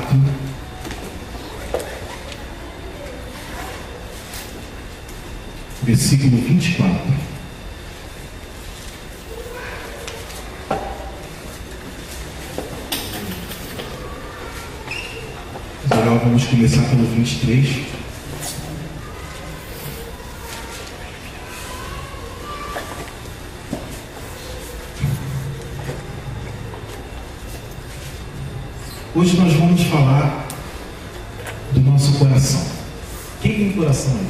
4, versículo 24. Agora vamos começar pelo 23. Hoje nós vamos falar do nosso coração. Quem tem coração aí?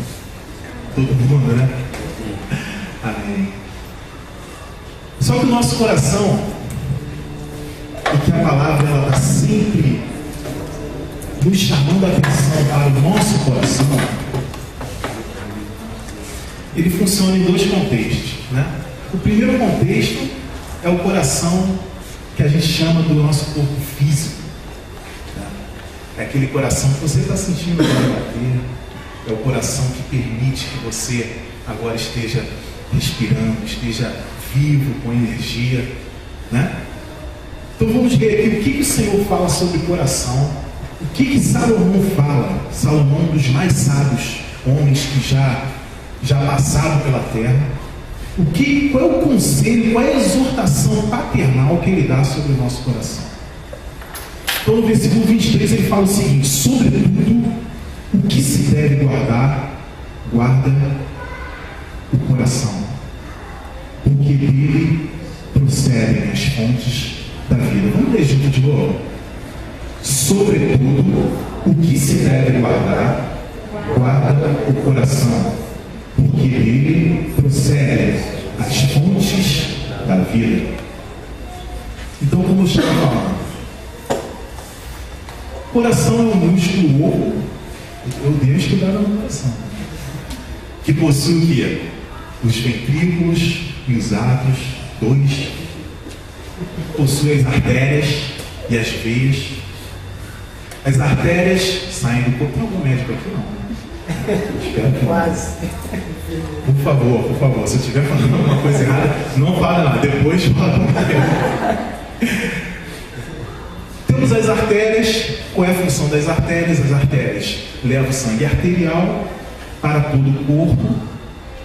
Todo mundo, né? Amém. Só que o nosso coração, e que a palavra ela está sempre nos chamando a atenção para o nosso coração, ele funciona em dois contextos, né? O primeiro contexto é o coração que a gente chama do nosso corpo físico. É aquele coração que você está sentindo agora bater. É o coração que permite que você agora esteja respirando, esteja vivo, com energia, né? Então vamos ver aqui o que o Senhor fala sobre coração. O que Salomão fala? Salomão, um dos mais sábios homens que já passaram pela terra. Qual é o conselho, qual é a exortação paternal que ele dá sobre o nosso coração? Então no versículo 23 ele fala o seguinte: sobretudo, o que se deve guardar, guarda o coração, porque dele procedem as fontes da vida. Vamos ler junto de novo. Sobretudo, o que se deve guardar, guarda o coração, porque dele procedem as fontes da vida. Então, como eu estava falando, o coração é um músculo oco. Eu dei uma estudada no coração, que possui o quê? Os ventrículos e os atos, dois. Possui as artérias e as veias. As artérias saem do corpo. Tem algum médico aqui? Não. Espero que quase. Por favor, se eu estiver falando alguma coisa errada, não fale nada, depois fala. Temos as artérias. Qual é a função das artérias? As artérias levam o sangue arterial para todo o corpo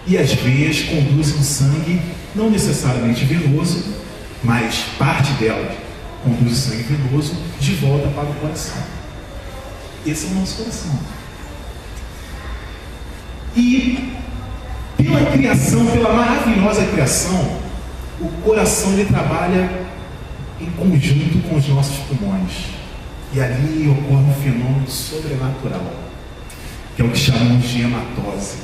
e as veias conduzem o sangue, não necessariamente venoso, mas parte delas conduz o sangue venoso de volta para o coração. Esse é o nosso coração. E pela criação, pela maravilhosa criação, o coração ele trabalha em conjunto com os nossos pulmões. E ali ocorre um fenômeno sobrenatural, que é o que chamamos de hematose,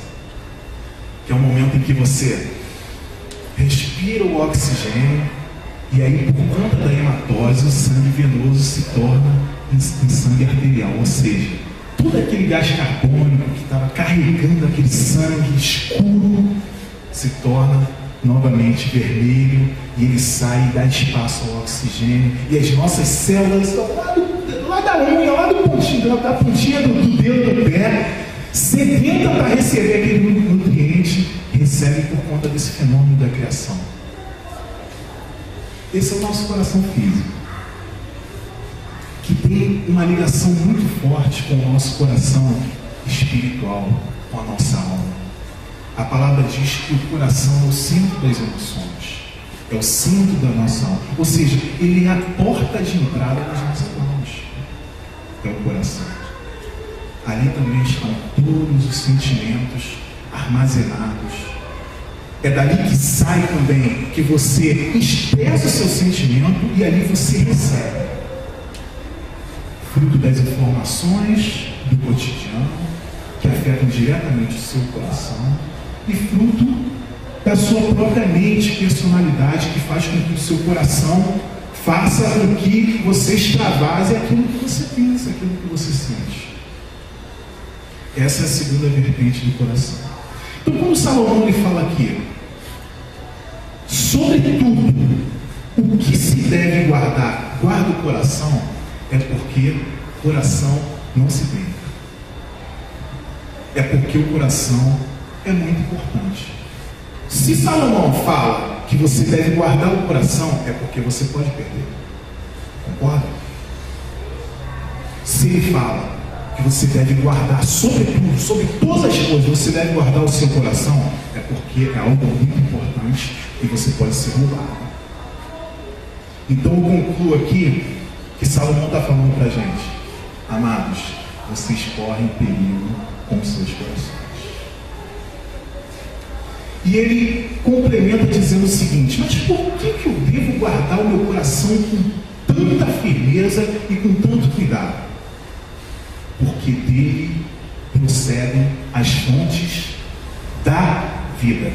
que é o momento em que você respira o oxigênio e aí, por conta da hematose, o sangue venoso se torna em sangue arterial, ou seja, todo aquele gás carbônico que estava carregando aquele sangue escuro se torna novamente vermelho e ele sai e dá espaço ao oxigênio e as nossas células lá da unha, lá da pontinha do dedo do pé, sedenta para receber aquele nutriente, recebe por conta desse fenômeno da criação. Esse é o nosso coração físico, que tem uma ligação muito forte com o nosso coração espiritual, com a nossa alma. A palavra diz que o coração é o centro das emoções, é o centro da nossa alma, ou seja, ele é a porta de entrada das nossas almas, é o coração. Ali também estão todos os sentimentos armazenados. É dali que sai também, que você expressa o seu sentimento e ali você recebe. Fruto das informações do cotidiano, que afetam diretamente o seu coração, e fruto da sua própria mente, personalidade, que faz com que o seu coração faça com que você extravase aquilo que você pensa, aquilo que você sente. Essa é a segunda vertente do coração. Então, como Salomão lhe fala aqui, sobretudo, o que se deve guardar, guarda o coração, é porque o coração não se brinca. É porque o coração é muito importante. Se Salomão fala que você deve guardar o coração, é porque você pode perder. Concorda? se ele fala que você deve guardar sobre tudo, sobre todas as coisas, você deve guardar o seu coração, é porque é algo muito importante e você pode ser roubado. Então eu concluo aqui que Salomão está falando para a gente: amados, vocês correm perigo com seus corações. E ele complementa dizendo o seguinte: mas por que eu devo guardar o meu coração com tanta firmeza e com tanto cuidado? Porque dele procedem as fontes da vida.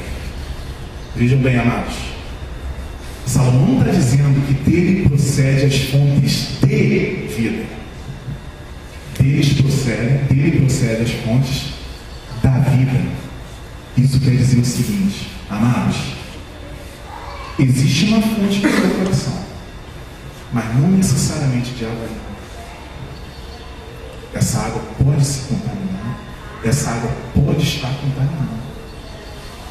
Vejam bem, amados, Salomão está dizendo que dele procede as fontes de vida. Dele procede as fontes da vida. Isso quer dizer o seguinte, amados, existe uma fonte no seu coração, mas não necessariamente de água limpa. Essa água pode se contaminar, essa água pode estar contaminada.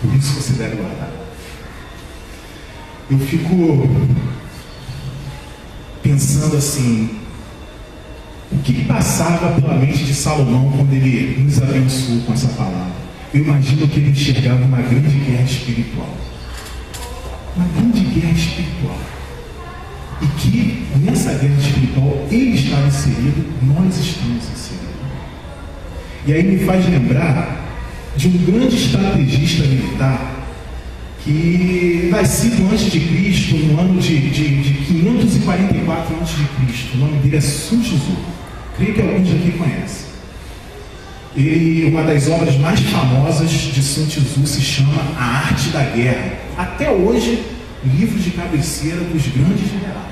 Por isso você deve guardar. Eu fico pensando assim, o que passava pela mente de Salomão quando ele nos abençoou com essa palavra? Eu imagino que ele enxergava uma grande guerra espiritual. Uma grande guerra espiritual. E que nessa guerra espiritual ele estava inserido, nós estamos inseridos. E aí me faz lembrar de um grande estrategista militar que nascido antes de Cristo, no ano de 544 a.C. O nome dele é Sun Tzu. Creio que alguns aqui conhecem. Uma das obras mais famosas de Sun Tzu se chama A Arte da Guerra. Até hoje, livro de cabeceira dos grandes generais.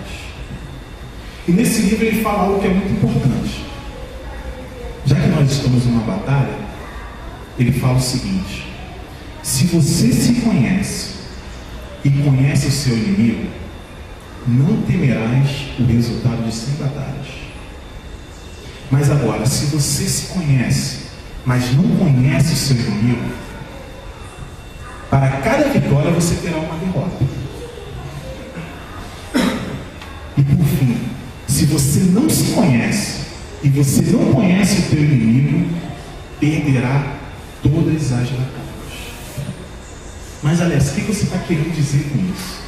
E nesse livro ele fala algo que é muito importante. Já que nós estamos numa batalha, ele fala o seguinte: se você se conhece e conhece o seu inimigo, não temerás o resultado de 100 batalhas. Mas agora, se você se conhece, mas não conhece o seu inimigo, para cada vitória você terá uma derrota. E por fim, se você não se conhece e você não conhece o teu inimigo, perderá todas as batalhas. Mas Alex, o que você está querendo dizer com isso?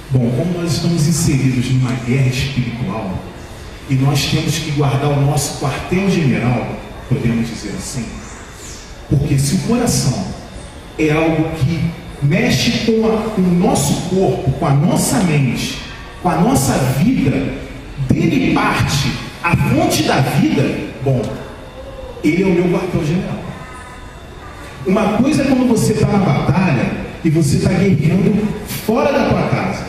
Bom, como nós estamos inseridos numa guerra espiritual e nós temos que guardar o nosso quartel-general, podemos dizer assim, porque se o coração é algo que mexe com o nosso corpo, com a nossa mente, com a nossa vida, dele parte a fonte da vida, bom, ele é o meu quartel-general. Uma coisa é quando você está na batalha e você está guerreando fora da tua casa.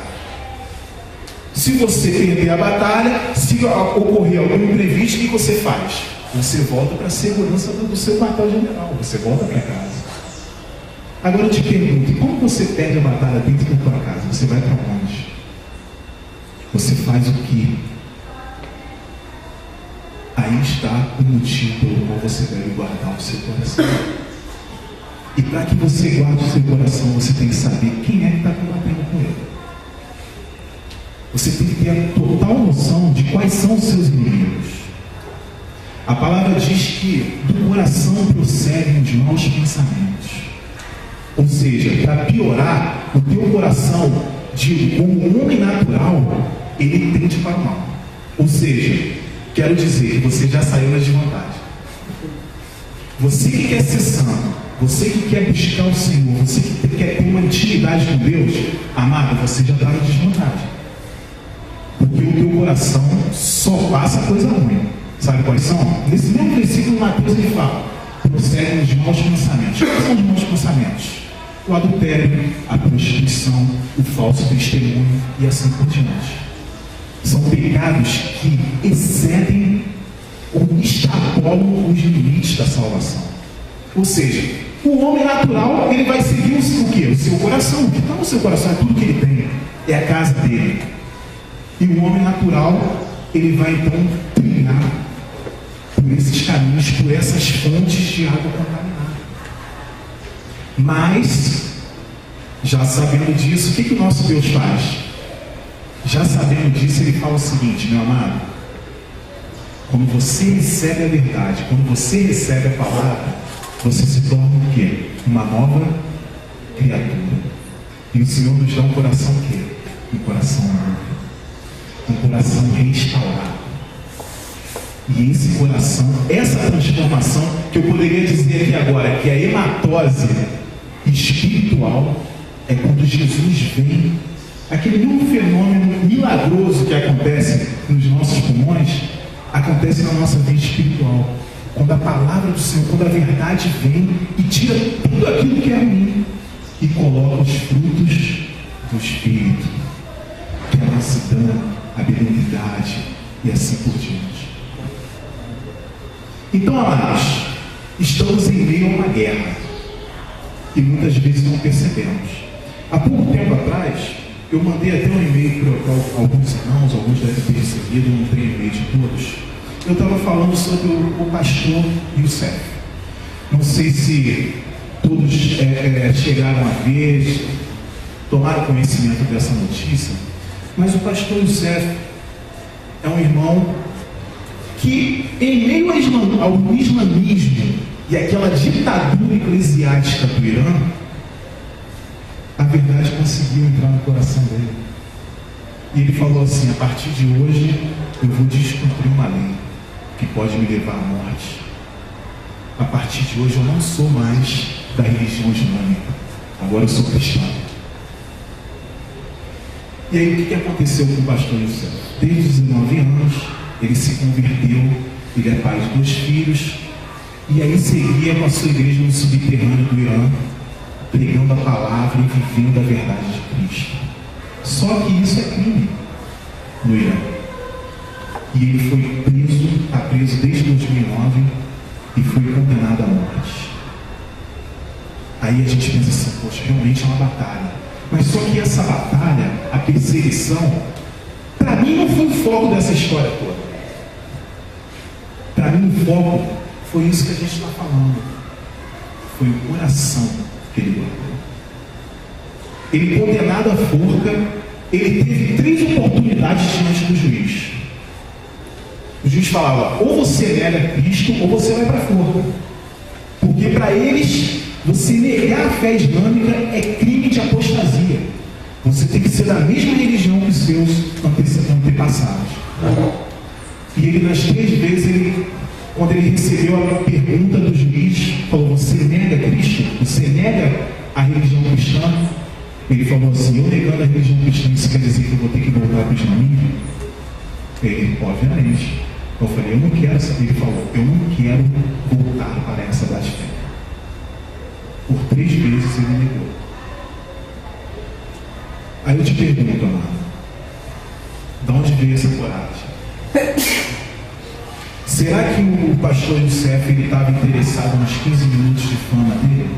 Se você perder a batalha, se ocorrer algum imprevisto, o que você faz? Você volta para a segurança do seu quartel-general, você volta para casa. Agora eu te pergunto, como você perde a batalha dentro da tua casa? Você vai para onde? Você faz o quê? Aí está o motivo pelo qual você deve guardar o seu coração. E para que você guarde o seu coração, você tem que saber quem é que está combatendo com ele. Você tem que ter a total noção de quais são os seus inimigos. A palavra diz que do coração procedem os maus pensamentos. Ou seja, para piorar, o teu coração, digo, como um homem natural, ele tende para o mal. Ou seja, quero dizer que você já saiu na desvantagem. Você que quer ser santo, você que quer buscar o Senhor, você que quer ter uma intimidade com Deus, amado, você já está na desvantagem. Porque o teu coração só passa coisa ruim. Sabe quais são? Nesse mesmo versículo, Mateus ele fala: procedem os maus pensamentos. Quais são os maus pensamentos? O adultério, a prostituição, o falso testemunho e assim por diante. São pecados que excedem ou extrapolam os limites da salvação. Ou seja, o homem natural, ele vai seguir o quê? O seu coração. O que está no seu coração é tudo que ele tem. É a casa dele. E o homem natural, ele vai então trilhar por esses caminhos, por essas fontes de água contaminada. Mas, já sabendo disso, o que o nosso Deus faz? Já sabendo disso, ele fala o seguinte: meu amado, Quando você recebe a verdade, quando você recebe a palavra, você se torna o quê? Uma nova criatura. E o Senhor nos dá um coração o quê? Um coração novo. Um coração restaurado. E esse coração, essa transformação, que eu poderia dizer aqui agora, que a hematose espiritual, é quando Jesus vem, aquele mesmo fenômeno milagroso que acontece nos nossos pulmões, acontece na nossa vida espiritual. Quando a palavra do Senhor, quando a verdade vem e tira tudo aquilo que é ruim e coloca os frutos do Espírito, que é a mansidão, a benignidade e assim por diante. Então, amados, estamos em meio a uma guerra e muitas vezes não percebemos. Há pouco tempo atrás, eu mandei até um e-mail para alguns irmãos, alguns devem ter recebido, não tenho e-mail de todos. Eu estava falando sobre o pastor Youssef. Não sei se todos chegaram a ver, tomaram conhecimento dessa notícia, mas o pastor Youssef é um irmão que, em meio ao islamismo e aquela ditadura eclesiástica do Irã, a verdade conseguiu entrar no coração dele. E ele falou assim: a partir de hoje eu vou descumprir uma lei que pode me levar à morte. A partir de hoje eu não sou mais da religião islâmica, agora eu sou cristão. E aí o que aconteceu com o pastor Youssef? Desde os 19 anos ele se converteu, ele é pai de 2 filhos, e aí seguia com a sua igreja no subterrâneo do Irã, pregando a palavra e vivendo a verdade de Cristo. Só que isso é crime no Irã. E ele foi preso, está preso desde 2009 e foi condenado à morte. Aí a gente pensa assim: poxa, realmente é uma batalha. Mas só que essa batalha, a perseguição, para mim não foi o foco dessa história toda. Para mim o foco foi isso que a gente está falando. Foi o coração que ele guardou. Ele, condenado à forca, ele teve 3 oportunidades diante do juiz. O juiz falava: ou você nega Cristo ou você vai para a forca. Porque para eles, você negar a fé islâmica é crime de apostasia. Você tem que ser da mesma religião que os seus antepassados. E ele, nas 3 vezes, quando ele recebeu a pergunta do juiz, falou: você nega Cristo? Você nega a religião cristã? Ele falou assim: eu negando a religião cristã, isso quer dizer que eu vou ter que voltar para o islamismo? Ele: obviamente. Eu falei: eu não quero saber. Ele falou: eu não quero voltar para essa blasfêmia. Por 3 vezes ele negou. Aí eu te pergunto, amado, de onde veio essa coragem? Será que o pastor Youssef estava interessado nos 15 minutos de fama dele?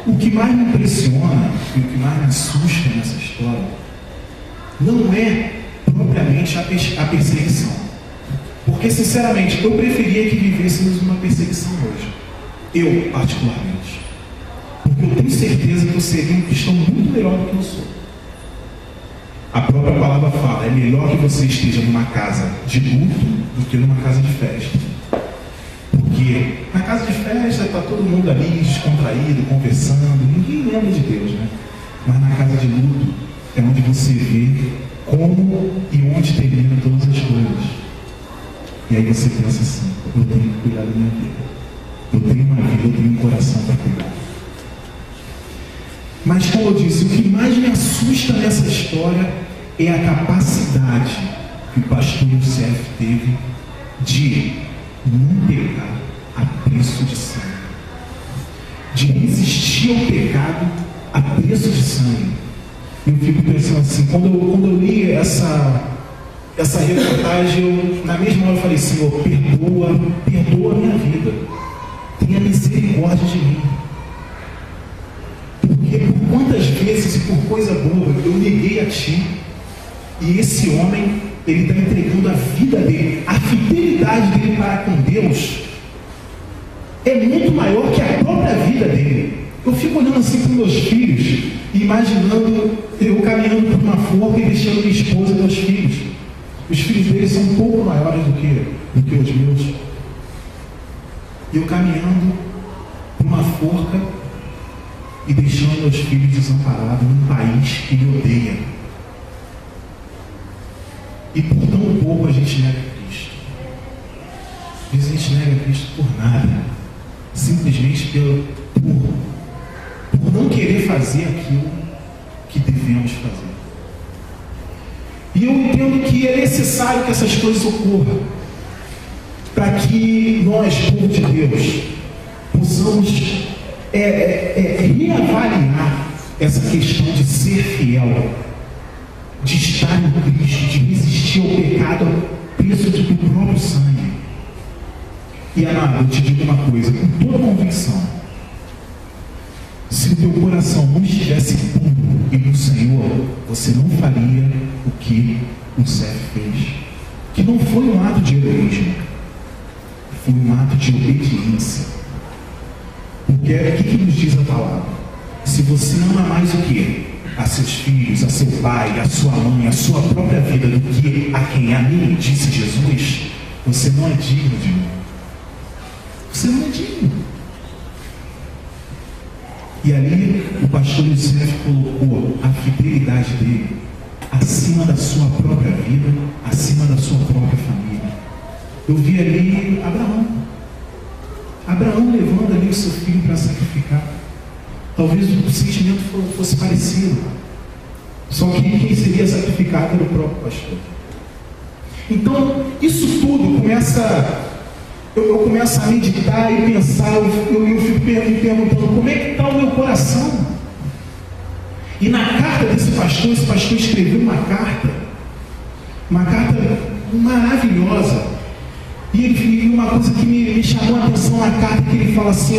O que mais me impressiona e o que mais me assusta nessa história não é propriamente a perseguição. Porque, sinceramente, eu preferia que vivêssemos uma perseguição hoje. Eu, particularmente. Porque eu tenho certeza que eu seria um cristão muito melhor do que eu sou. A própria palavra fala: é melhor que você esteja numa casa de luto do que numa casa de festa. Porque na casa de festa está todo mundo ali descontraído, conversando, ninguém lembra de Deus, né? Mas na casa de luto é onde você vê como e onde terminam todas as coisas. E aí você pensa assim: eu tenho que cuidar da minha vida. Eu tenho uma vida, eu tenho um coração para cuidar. Mas, como eu disse, o que mais me assusta nessa história é a capacidade que o pastor Youssef teve de não pecar a preço de sangue, de resistir ao pecado a preço de sangue. Eu fico pensando assim, quando eu li essa reportagem, na mesma hora eu falei: Senhor, perdoa a minha vida, tenha misericórdia de mim. Porque por quantas vezes e por coisa boa eu neguei a Ti, e esse homem, ele está entregando a vida dele, a fidelidade dele para com Deus é muito maior que a própria vida dele. Eu fico olhando assim para os meus filhos, imaginando eu caminhando por uma forca e deixando minha esposa e meus filhos. Os filhos deles são um pouco maiores do que os meus. E eu caminhando por uma forca e deixando meus filhos desamparados num país que me odeia. E por tão pouco a gente nega Cristo. A gente nega Cristo por nada. Simplesmente por não querer fazer aquilo que devemos fazer. E eu entendo que é necessário que essas coisas ocorram para que nós, povo de Deus, possamos reavaliar essa questão de ser fiel, de estar em Cristo, de resistir ao pecado ao preço do próprio sangue. E amado, eu te digo uma coisa, com toda convicção: se o teu coração não estivesse puro e no Senhor, você não faria o que o servo fez. Que não foi um ato de heroísmo, foi um ato de obediência. Porque o que nos diz a palavra? Se você ama mais o quê? A seus filhos, a seu pai, a sua mãe, a sua própria vida, do que a quem? A mim, disse Jesus, você não é digno de mim. Você não é digno. E ali o pastor José colocou a fidelidade dele acima da sua própria vida, acima da sua própria família. Eu vi ali Abraão levando ali o seu filho para sacrificar. Talvez o sentimento fosse parecido. Só que quem seria sacrificado era o próprio pastor. Então, isso tudo começa... Eu começo a meditar e pensar, eu fico me perguntando, como é que está o meu coração? E na carta desse pastor, esse pastor escreveu uma carta maravilhosa. E uma coisa que me chamou a atenção na carta, que ele fala assim,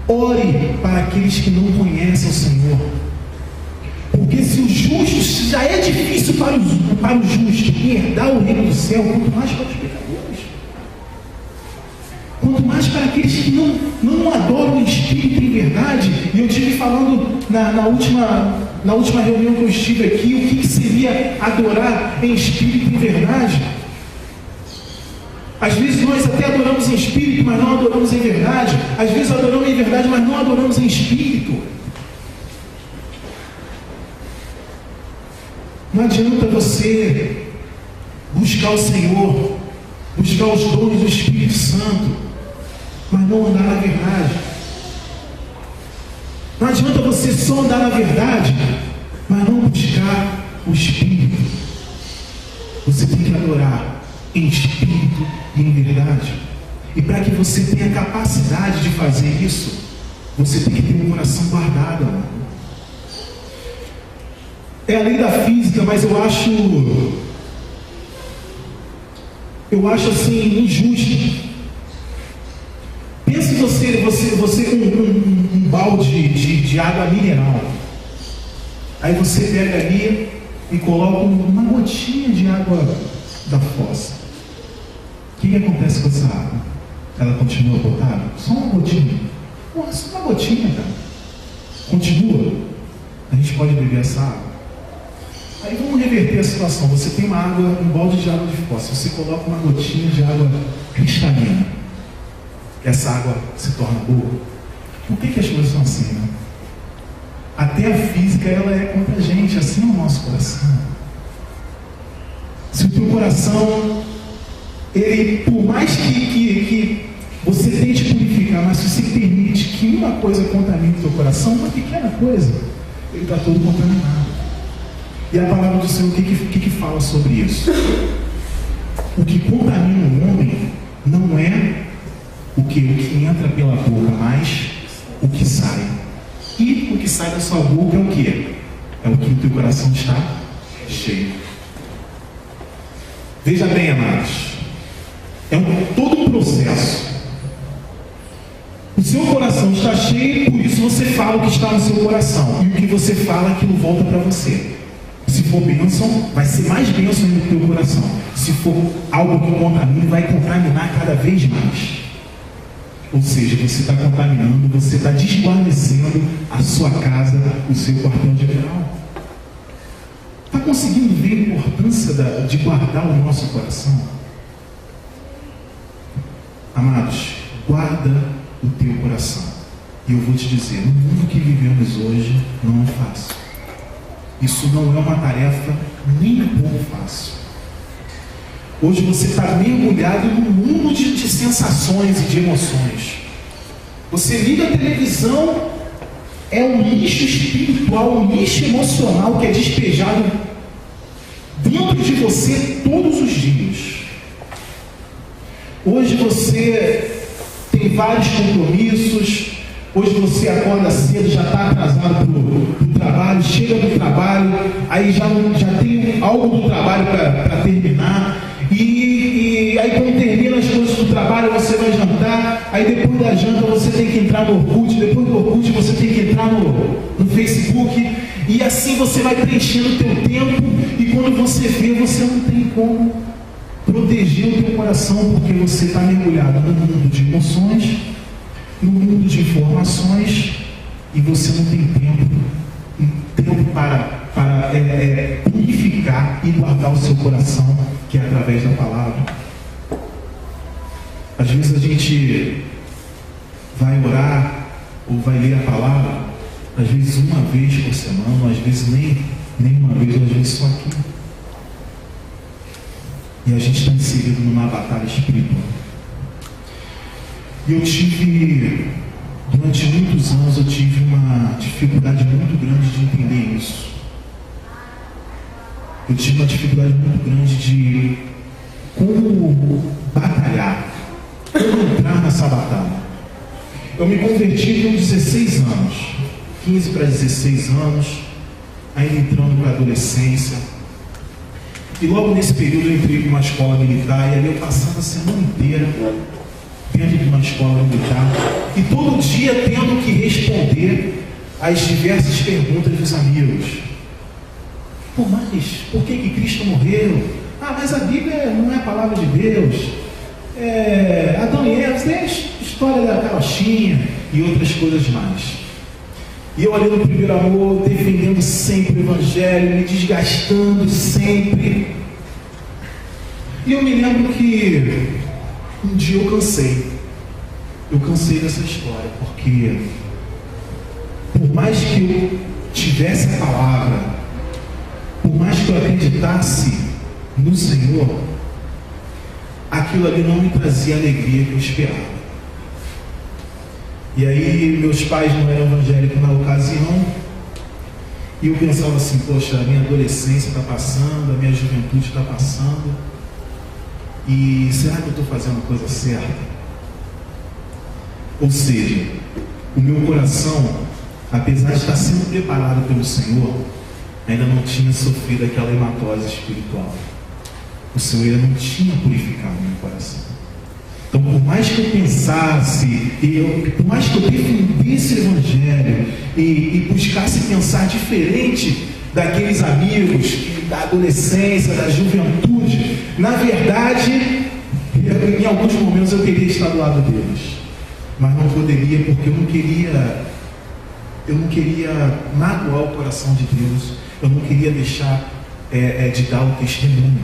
ore para aqueles que não conhecem o Senhor. Porque se o justo, se já é difícil para o justo herdar o reino do céu, quanto mais para os pecadores. Quanto mais para aqueles que não adoram o Espírito em verdade. E eu estive falando na última reunião que eu estive aqui, o que seria adorar em Espírito em verdade. Às vezes nós até adoramos em Espírito, mas não adoramos em verdade. Às vezes adoramos em verdade, mas não adoramos em Espírito. Não adianta você buscar o Senhor, buscar os dons do Espírito Santo, mas não andar na verdade. Não adianta você só andar na verdade, mas não buscar o Espírito. Você tem que adorar em Espírito e em verdade. E para que você tenha capacidade de fazer isso, você tem que ter um coração guardado, amor. É a lei da física, mas eu acho assim injusto. Pense você com um balde de água mineral. Aí você pega ali e coloca uma gotinha de água da fossa. O que acontece com essa água? Ela continua potável? Só uma gotinha. Só uma gotinha, cara. Continua. A gente pode beber essa água. Aí vamos reverter a situação. Você tem uma água, um balde de água de fossa. Você coloca uma gotinha de água cristalina. Essa água se torna boa. Por que as coisas são assim, né? Até a física, ela é contra a gente, assim é o nosso coração. Se o teu coração, ele, por mais que você tente purificar, mas se você permite que uma coisa contamine o teu coração, uma pequena coisa, ele está todo contaminado. E a palavra do Senhor, o que fala sobre isso? O que contamina o homem não é o que entra pela boca, mas o que sai. E o que sai da sua boca é o que? É o que o teu coração está cheio. Veja bem, amados, todo um processo. O seu coração está cheio, por isso você fala o que está no seu coração. E o que você fala, aquilo volta para você. Se for bênção, vai ser mais bênção no teu coração. Se for algo que contamina, vai contaminar cada vez mais. Ou seja, você está contaminando, você está desguarnecendo a sua casa, o seu quartel-general. Está conseguindo ver a importância de guardar o nosso coração? Amados, guarda o teu coração. E eu vou te dizer, no mundo que vivemos hoje, não é fácil. Isso não é uma tarefa nem um pouco fácil. Hoje você está mergulhado num mundo de sensações e de emoções. Você liga a televisão, é um lixo espiritual, um lixo emocional que é despejado dentro de você todos os dias. Hoje você tem vários compromissos. Hoje você acorda cedo, já está atrasado para o trabalho, chega do trabalho, aí já tem algo do trabalho para terminar, e aí quando termina as coisas do trabalho, você vai jantar, aí depois da janta você tem que entrar no Orkut, depois do Orkut você tem que entrar no Facebook, e assim você vai preenchendo o teu tempo, e quando você vê, você não tem como proteger o teu coração, porque você está mergulhado no mundo de emoções, no mundo de informações, e você não tem tempo para purificar e guardar o seu coração, que é através da palavra. Às vezes a gente vai orar ou vai ler a palavra, às vezes uma vez por semana, às vezes nem uma vez, às vezes só aqui. E a gente está inserido numa batalha espiritual. E durante muitos anos, eu tive uma dificuldade muito grande de entender isso. Eu tive uma dificuldade muito grande de como batalhar, como entrar nessa batalha. Eu me converti com 16 anos, 15 para 16 anos, ainda entrando para a adolescência. E logo nesse período eu entrei para uma escola militar, e ali eu passava a semana inteira dentro de uma escola militar, e todo dia tendo que responder às diversas perguntas dos amigos. Pô, mas por que Cristo morreu? Ah, mas a Bíblia não é a palavra de Deus. Adão e Eva, tem a história da carochinha e outras coisas mais. E eu ali no Primeiro Amor, defendendo sempre o Evangelho, me desgastando sempre. E eu me lembro que um dia eu cansei. Eu cansei dessa história, porque por mais que eu tivesse a palavra, por mais que eu acreditasse no Senhor, aquilo ali não me trazia a alegria que eu esperava. E aí meus pais não eram evangélicos na ocasião, e eu pensava assim, poxa, a minha adolescência está passando, a minha juventude está passando, e será que eu estou fazendo a coisa certa? Ou seja, o meu coração, apesar de estar sendo preparado pelo Senhor, ainda não tinha sofrido aquela hematose espiritual. O Senhor ainda não tinha purificado o meu coração. Então, por mais que eu pensasse, por mais que eu defendesse o Evangelho e buscasse pensar diferente daqueles amigos da adolescência, da juventude, na verdade, em alguns momentos eu queria estar do lado deles, mas não poderia, porque eu não queria magoar o coração de Deus, eu não queria deixar de dar o testemunho.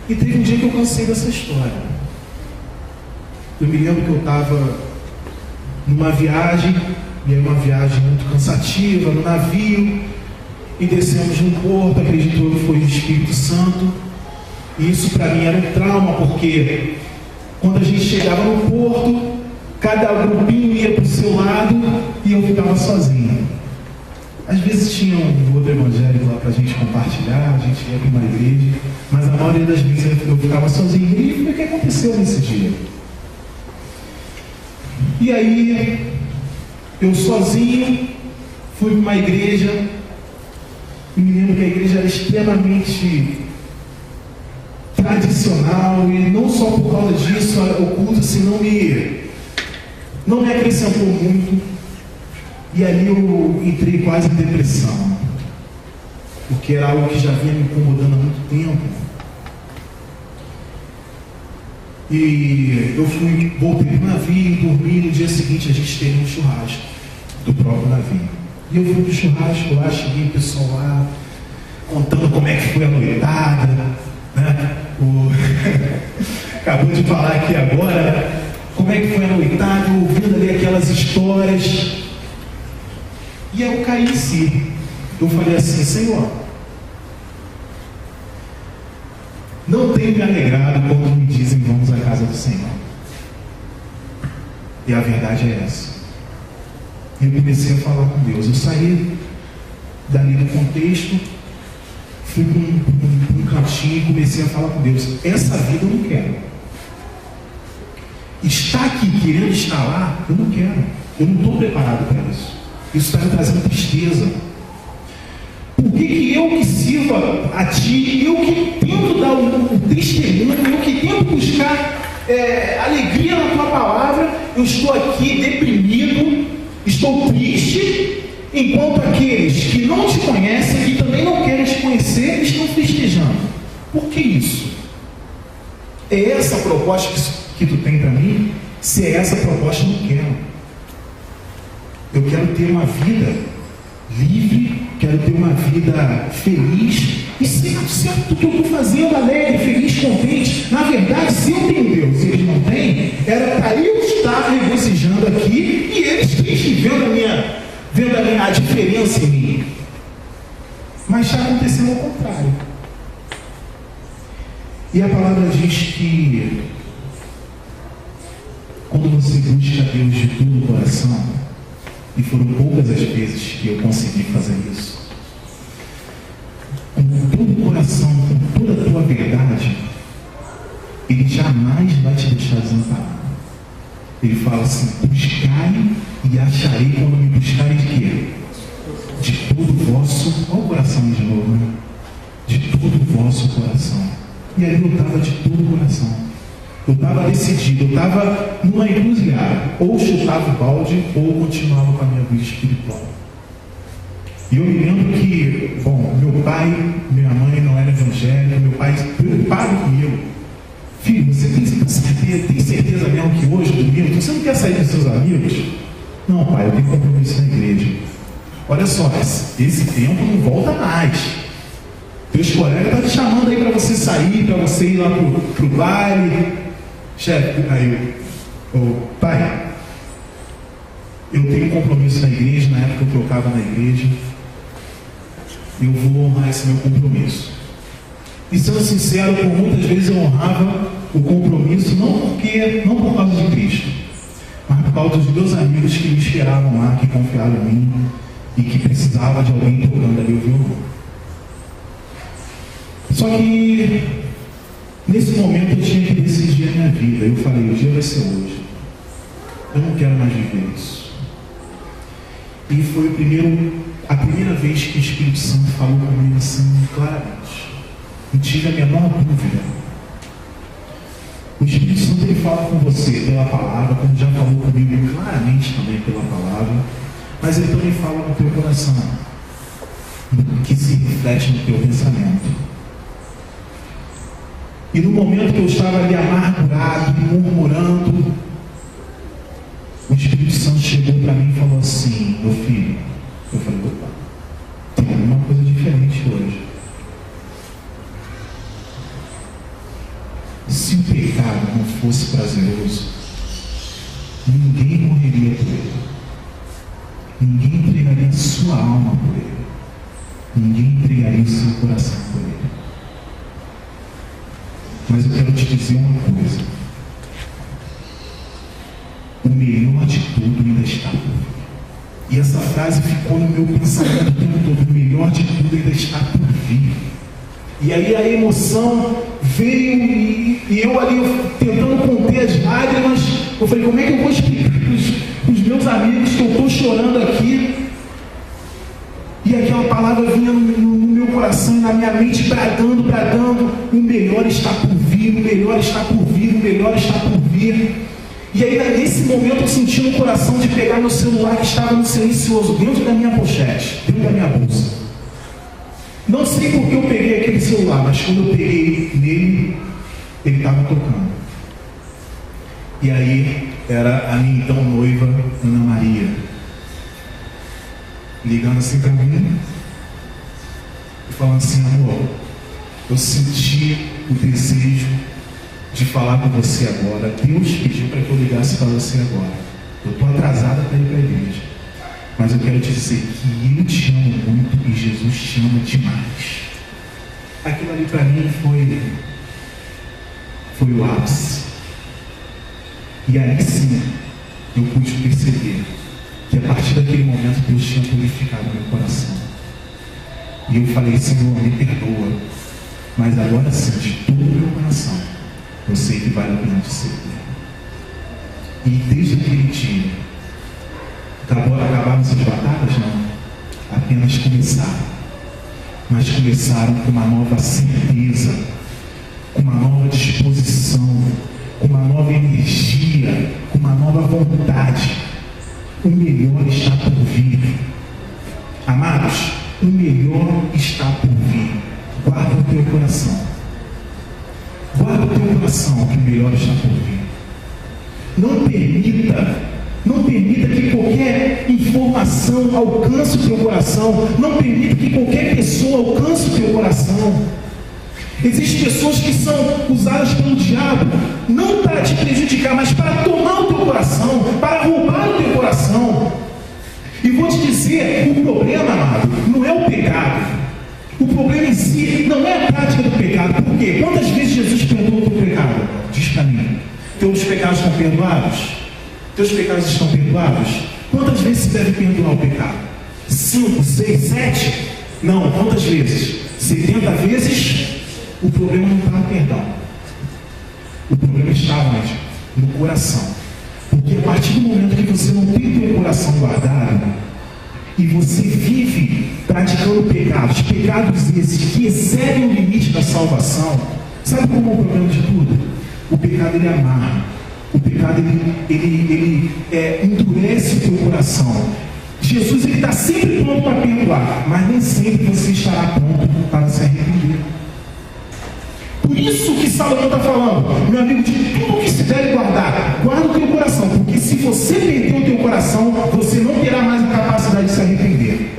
E teve um dia que eu cansei dessa história. Eu me lembro que eu estava numa viagem, e era uma viagem muito cansativa, no navio, e descemos num porto, acredito que foi o Espírito Santo, e isso para mim era um trauma, porque quando a gente chegava no porto, cada grupinho ia para o seu lado e eu ficava sozinho. Às vezes tinha um outro evangélico lá para a gente compartilhar, a gente ia para uma igreja, mas a maioria das vezes eu ficava sozinho. E o que aconteceu nesse dia? E aí, eu sozinho, fui para uma igreja, e me lembro que a igreja era extremamente tradicional, e não só por causa disso, o culto assim, não me acrescentou muito, e ali eu entrei quase em depressão, porque era algo que já vinha me incomodando há muito tempo. E eu voltei para o navio, dormi, e no dia seguinte a gente teve um churrasco do próprio navio. E eu fui para o churrasco lá, cheguei o pessoal lá, contando como é que foi a noitada, né? Acabou de falar aqui agora, como é que foi a noitada, ouvindo ali aquelas histórias. E aí eu caí em si. Eu falei assim: Senhor, não tenho me alegrado quando me dizem vamos à casa do Senhor. E a verdade é essa. Eu comecei a falar com Deus. Eu saí dali do contexto, fui para um cantinho e comecei a falar com Deus. Essa vida eu não quero. Estar aqui querendo estar lá, eu não quero. Eu não estou preparado para isso. Isso está me trazendo tristeza. Por que eu que sirva a Ti, eu que tento dar um testemunho, eu que tento buscar alegria na Tua palavra, eu estou aqui deprimido, estou triste, enquanto aqueles que não Te conhecem, que também não querem Te conhecer, estão festejando? Por que isso? É essa a proposta que Tu tem para mim? Se é essa a proposta, eu não quero. Eu quero ter uma vida livre, quero ter uma vida feliz e 100% do que eu estou fazendo, alegre, feliz, contente. Na verdade, se eu tenho Deus e eles não têm, era para eu estar regozijando aqui e eles tristes, vendo a diferença em mim. Mas está acontecendo ao contrário. E a palavra diz que quando você busca Deus de todo o coração, e foram poucas as vezes que eu consegui fazer isso, com todo o coração, com toda a tua verdade, Ele jamais vai te deixar desamparado. Ele fala assim: buscai e acharei quando me buscarem de quê? De todo o vosso, olha o coração de novo, né? De todo o vosso coração. E aí eu estava de todo o coração. Eu estava decidido, eu estava numa encruzilhada. Ou chutava o balde, ou continuava com a minha vida espiritual. E eu me lembro que, meu pai, minha mãe não era evangélica, meu pai preocupado comigo. Filho, você tem certeza mesmo que hoje, domingo, você não quer sair com seus amigos? Não, pai, eu tenho compromisso na igreja. Olha só, esse tempo não volta mais. Teus colegas estão te chamando aí para você sair, para você ir lá pro baile. Chefe, aí pai, eu tenho um compromisso na igreja, na época eu tocava na igreja, eu vou honrar esse meu compromisso. E sendo sincero, por muitas vezes eu honrava o compromisso, não por causa de Cristo, mas por causa dos meus amigos que me esperavam lá, que confiavam em mim e que precisavam de alguém tocando ali o violão. Só que nesse momento eu tinha que decidir a minha vida. Eu falei: o dia vai ser hoje. Eu não quero mais viver isso. E foi a primeira vez que o Espírito Santo falou comigo assim, claramente. Não tive a menor dúvida. O Espírito Santo, ele fala com você pela palavra, como já falou comigo claramente também pela palavra, mas ele também fala no teu coração, que se reflete no teu pensamento. E no momento que eu estava ali amargurado, murmurando, o Espírito Santo chegou para mim e falou assim: meu filho. Eu falei: opa, tem alguma coisa diferente hoje. Se o pecado não fosse prazeroso, ninguém morreria por ele. Ninguém entregaria a sua alma por ele. Ninguém entregaria o seu coração por ele. Mas eu quero te dizer uma coisa: o melhor de tudo ainda está por vir. E essa frase ficou no meu pensamento o tempo todo: o melhor de tudo ainda está por vir. E aí a emoção veio e eu ali tentando conter as lágrimas. Eu falei: como é que eu vou explicar para os meus amigos que eu estou chorando aqui? E aquela palavra vinha no meu coração e na minha mente, bradando: o melhor está por vir, o melhor está por vir, o melhor está por vir. E aí nesse momento eu senti no coração de pegar meu celular que estava no silencioso, dentro da minha pochete, dentro da minha bolsa. Não sei por que eu peguei aquele celular, mas quando eu peguei nele, ele estava tocando. E aí era a minha então noiva, Ana Maria, ligando assim para mim. falando assim: amor, eu senti o desejo de falar com você agora. Deus pediu para que eu ligasse para você agora. Eu estou atrasada para ir para a igreja, mas eu quero te dizer que eu te amo muito e Jesus te ama demais. Aquilo ali para mim foi o ápice. E aí sim eu pude perceber que a partir daquele momento Deus tinha purificado meu coração. E eu falei: Senhor, me perdoa, mas agora sim, de todo o meu coração, eu sei que vale a pena te servir. E desde aquele dia, acabaram essas batalhas? Não. Apenas começaram. Mas começaram com uma nova certeza, com uma nova disposição, com uma nova energia, com uma nova vontade. O melhor está por vir. Amados, o melhor está por vir. Guarda o teu coração. Guarda o teu coração, que o melhor está por vir. Não permita que qualquer informação alcance o teu coração. Não permita que qualquer pessoa alcance o teu coração. Existem pessoas que são usadas pelo diabo, não para te prejudicar, mas para tomar o teu coração, para roubar o teu coração. E vou te dizer, o problema, amado, não é o pecado. O problema em si não é a prática do pecado. Por quê? Quantas vezes Jesus perdoou o teu pecado? Diz para mim. Teus pecados estão perdoados? Teus pecados estão perdoados? Quantas vezes se deve perdoar o pecado? 5, 6, 7? Não, quantas vezes? 70 vezes? O problema não está no perdão. O problema está onde? No coração. Porque a partir do momento que você não tem o teu coração guardado, e você vive praticando pecados esses que excedem o limite da salvação, sabe como é o problema de tudo? O pecado ele amarra. O pecado ele endurece o teu coração. Jesus ele está sempre pronto para perdoar, mas nem sempre você estará pronto para se arrepender. Por isso que Salomão está falando, meu amigo, de tudo que se deve guardar, guarda o teu coração, porque se você perder o teu coração, você não terá mais a capacidade de se arrepender.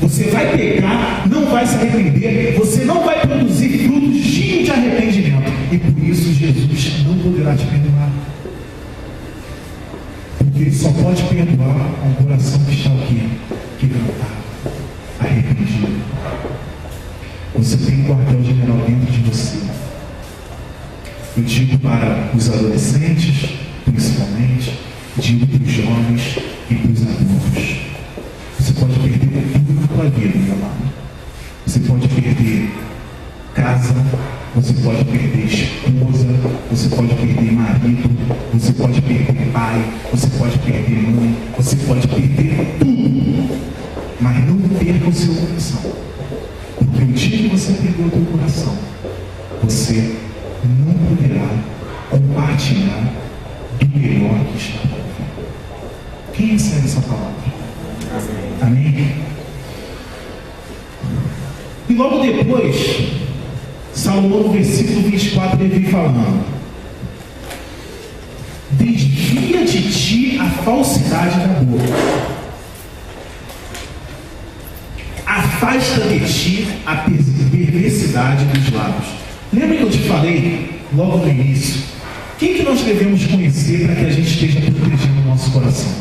Você vai pecar, não vai se arrepender, você não vai produzir frutos dignos de arrependimento. E por isso Jesus não poderá te perdoar. Porque Ele só pode perdoar um coração que está o quê? Quebrantado, arrependido. Você tem um quartel-general dentro de você. Eu digo para os adolescentes, principalmente, digo para os jovens e para os adultos. Você pode perder tudo na tua vida, meu amado. Você pode perder casa, você pode perder esposa, você pode perder marido, você pode perder pai, você pode perder mãe, você pode perder tudo. Mas não perca o seu coração. Porque o dia que você perder o teu coração, você não poderá compartilhar do melhor que está por vir. Quem recebe essa palavra? Amém? E logo depois, Salomão no versículo 24, ele vem falando: desvia de ti a falsidade da boca, afasta de ti a perversidade dos lábios. Lembra que eu te falei logo no início? Quem que nós devemos conhecer para que a gente esteja protegendo o nosso coração?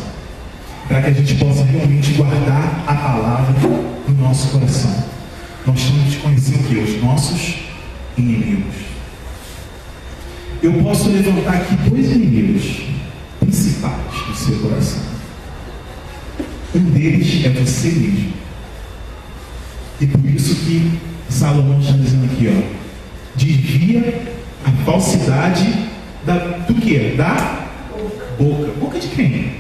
Para que a gente possa realmente guardar a palavra no nosso coração. Nós temos de conhecer o que? Os nossos inimigos. Eu posso levantar aqui 2 inimigos principais do seu coração. Um deles é você mesmo. E por isso que Salomão está dizendo aqui, ó, desvia a falsidade do que? Da boca. Boca de quem?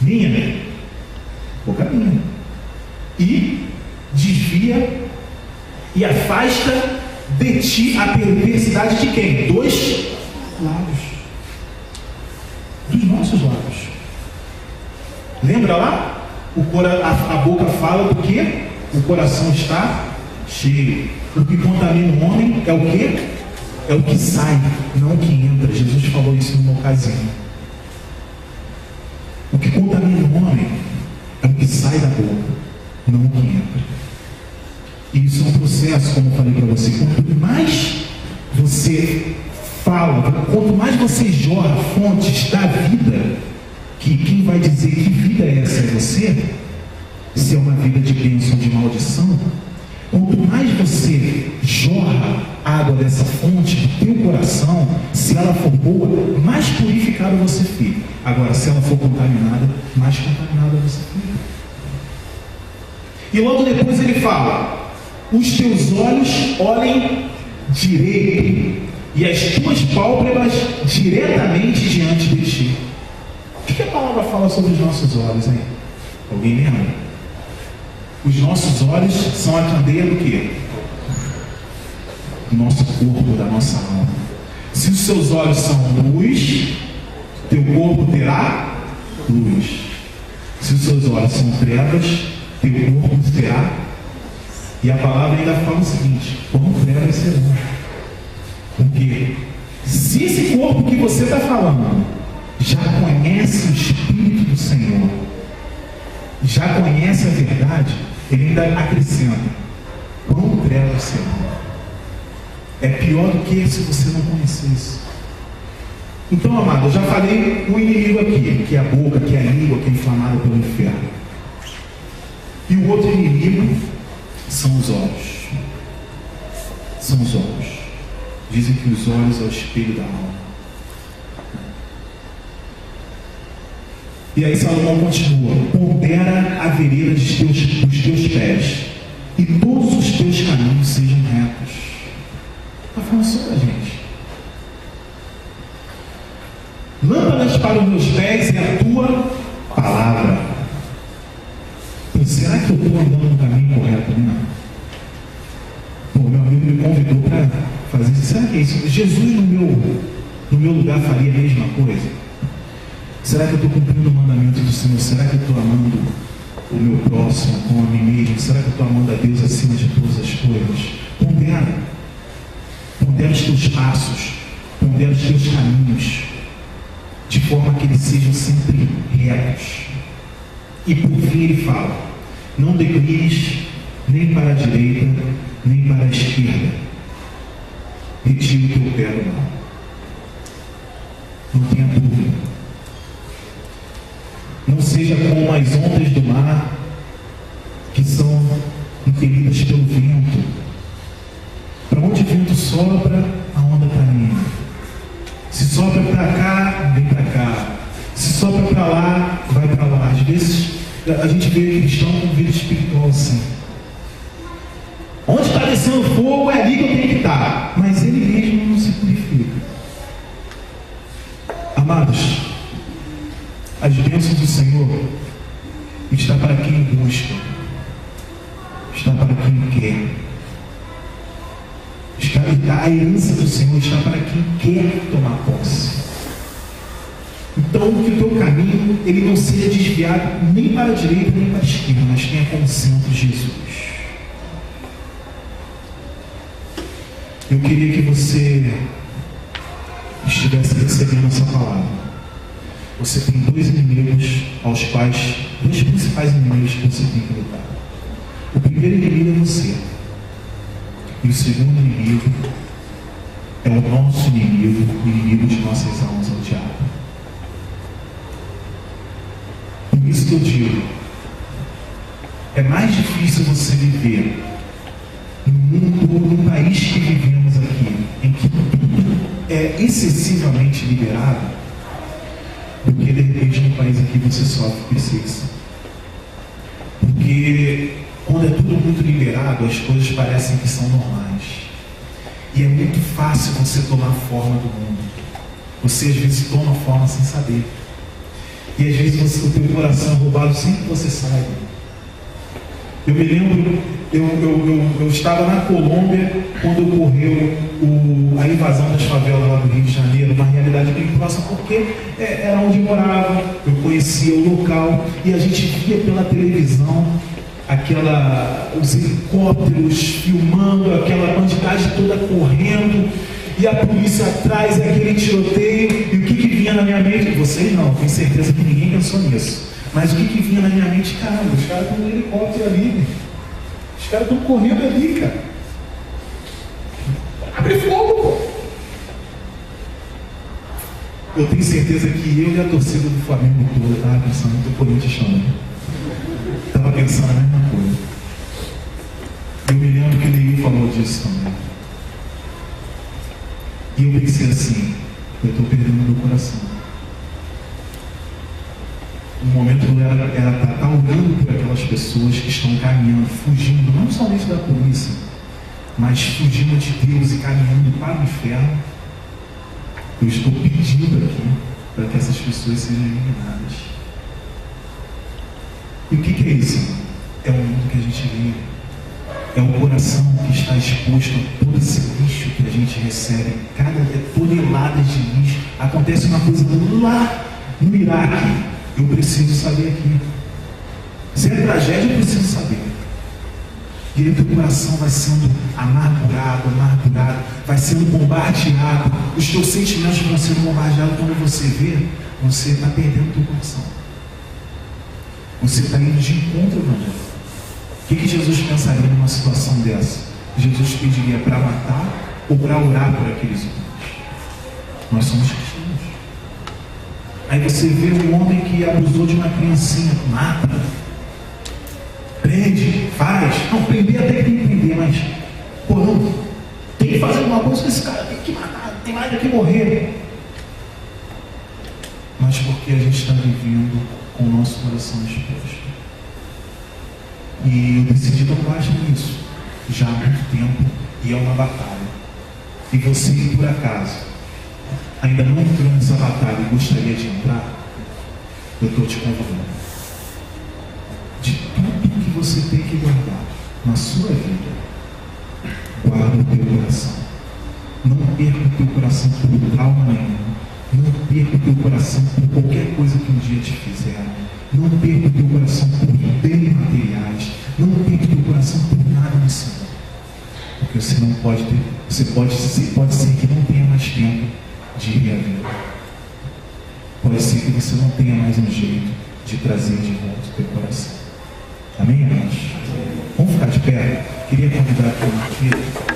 Minha, né? Boca minha. E desvia e afasta de ti a perversidade de quem? Dos lábios. Dos nossos lábios. Lembra lá? A boca fala do que? O coração está cheio. O que contamina o homem é o que? É o que sai, não o que entra. Jesus falou isso numa ocasião. O que contamina o homem é o que sai da boca, não o que entra. E isso é um processo, como eu falei para você. Quanto mais você fala, quanto mais você jorra fontes da vida, que quem vai dizer que vida é essa é você, se é uma vida de bênção ou de maldição, quanto mais você jorra água dessa fonte do teu coração, se ela for boa, mais purificado você fica. Agora, se ela for contaminada, mais contaminada você fica. E logo depois ele fala: os teus olhos olhem direito e as tuas pálpebras diretamente diante de ti. O que a palavra fala sobre os nossos olhos, hein? Alguém lembra? Os nossos olhos são a candeia do quê? Do nosso corpo, da nossa alma. Se os seus olhos são luz, teu corpo terá luz. Se os seus olhos são trevas, teu corpo terá. E a palavra ainda fala o seguinte: como trevas serão. Porque se esse corpo que você está falando já conhece o Espírito do Senhor, já conhece a verdade, ele ainda acrescenta: quão trevas serão. É pior do que se você não conhecesse. Então, amado, eu já falei o inimigo aqui, que é a boca, que é a língua, que é inflamada pelo inferno. E o outro inimigo são os olhos. São os olhos. Dizem que os olhos é o espelho da alma. E aí Salomão continua: pondera a vereda dos teus pés, e todos os teus caminhos sejam retos. Está falando sobre a gente. Lâmpadas para os meus pés é a tua palavra. Então, será que eu estou andando no caminho correto? Não. Pô, meu amigo me convidou para fazer isso. Será que é isso? Jesus no meu lugar faria a mesma coisa? Será que eu estou cumprindo o mandamento do Senhor? Será que eu estou amando o meu próximo como a mim mesmo? Será que eu estou amando a Deus acima de todas as coisas? Pondera. Pondera os teus passos. Pondera os teus caminhos. De forma que eles sejam sempre retos. E por fim ele fala: não declines nem para a direita, nem para a esquerda. Retira o teu pé do mal. Não tenha dúvida. Não seja como as ondas do mar, que são impelidas pelo vento. Para onde o vento sopra, a onda está indo. Se sopra para cá, vem para cá. Se sopra para lá, vai para lá. Às vezes a gente vê cristão com vida espiritual assim. Onde está descendo fogo, é ali que eu tenho que estar. Mas ele mesmo não se purifica. Amados, as bênçãos do Senhor está para quem busca, está para quem quer. A herança do Senhor está para quem quer tomar posse. Então, que o teu caminho ele não seja desviado nem para a direita nem para a esquerda, mas tenha como centro Jesus. Eu queria que você estivesse recebendo essa palavra. Você tem dois inimigos dois principais inimigos que você tem que lutar. O primeiro inimigo é você. E o segundo inimigo é o nosso inimigo, o inimigo de nossas almas, é o diabo. Por isso que eu digo, é mais difícil você viver no mundo, no país que vivemos aqui, em que tudo é excessivamente liberado, do que de repente no país aqui você sofre perseguição. Porque quando é tudo muito liberado, as coisas parecem que são normais. E é muito fácil você tomar a forma do mundo. Você às vezes toma forma sem saber. E às vezes o teu coração é roubado sem que você saiba. Eu me lembro, eu estava na Colômbia quando ocorreu a invasão das favelas lá do Rio de Janeiro, uma realidade bem próxima, porque era onde eu morava, eu conhecia o local, e a gente via pela televisão os helicópteros filmando, aquela quantidade toda correndo, e a polícia atrás, aquele tiroteio, e o que vinha na minha mente? Vocês não, tenho certeza que ninguém pensou nisso. Mas o que vinha na minha mente? Caramba, os caras estão no helicóptero ali. Os caras estão correndo ali, cara. Abre fogo, pô. Eu tenho certeza que eu e a torcida do Flamengo toda estava pensando do Corinthians também. Estava pensando a mesma coisa. Eu me lembro que o Neil falou disso também. E eu pensei assim, eu estou perdendo meu coração. O momento era estar orando por aquelas pessoas que estão caminhando, fugindo, não somente da polícia, mas fugindo de Deus e caminhando para o inferno. Eu estou pedindo aqui para que essas pessoas sejam eliminadas. E o que é isso? É o mundo que a gente vive. É o coração que está exposto a todo esse lixo que a gente recebe. Cada toneladas de lixo. Acontece uma coisa lá no Iraque. Eu preciso saber aqui. Se é tragédia, eu preciso saber. E aí o teu coração vai sendo amargurado, vai sendo bombardeado. Os teus sentimentos vão sendo bombardeados. Quando você vê, você está perdendo o teu coração. Você está indo de encontro ao Evangelho. O que Jesus pensaria numa situação dessa? Jesus pediria para matar ou para orar por aqueles homens? Nós somos cristãos. Aí você vê um homem que abusou de uma criancinha, mata, prende, faz. Não, prender até que tem que prender, mas pô, não, tem que fazer alguma coisa com esse cara, tem que matar, tem mais do que morrer. Mas porque a gente está vivendo com o nosso coração exposto. E eu decidi dar baixa nisso já há muito tempo, e é uma batalha. E você, por acaso, ainda não entrou nessa batalha e gostaria de entrar, eu estou te convidando. De tudo que você tem que guardar na sua vida, guarda o teu coração. Não perca o teu coração por trauma nenhum. Não perca o teu coração por qualquer coisa que um dia te fizeram. Não perca o teu coração por bens materiais. Não perca o teu coração por nada nesse mundo. Porque você não pode ter, pode ser que não tenha mais tempo de ir à vida. Pode ser que você não tenha mais um jeito de trazer de volta o teu coração. Amém, irmãos? Vamos ficar de pé? Queria convidar aqui o Marquinhos.